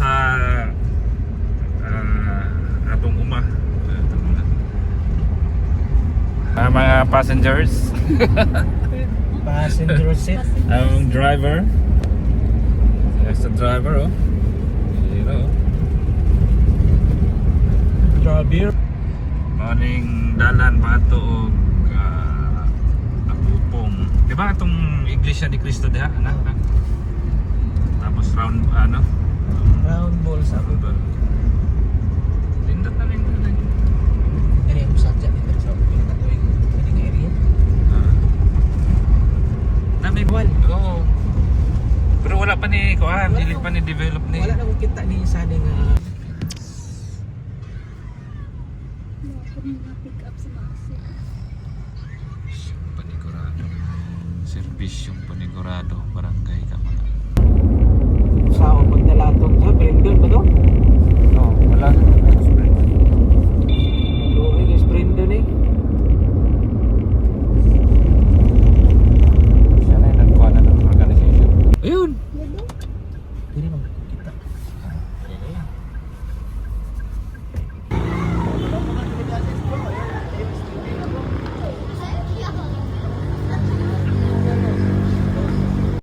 sa atong uma. Mga passengers. Passenger seat. Ang driver. There's the driver, oh. You know. Driver. Morning dalan pa ito og Apupong. Di ba itong Iglesia ni Cristo diha? Tapos round Round ball sa ako. Lindot na rin. Ini ang sadya dito sa pinakatuwing pwedeng area. May buwan. Oo. Pero wala pa ni kuan, dili pa ni develop ni. Wala na ko kita ni sa nga pick up sa Masig. Panigurado. Serbisyong Panigurado, Barangay Kamala. sa pagdalaton sa Brendon ba to? Oh, wala.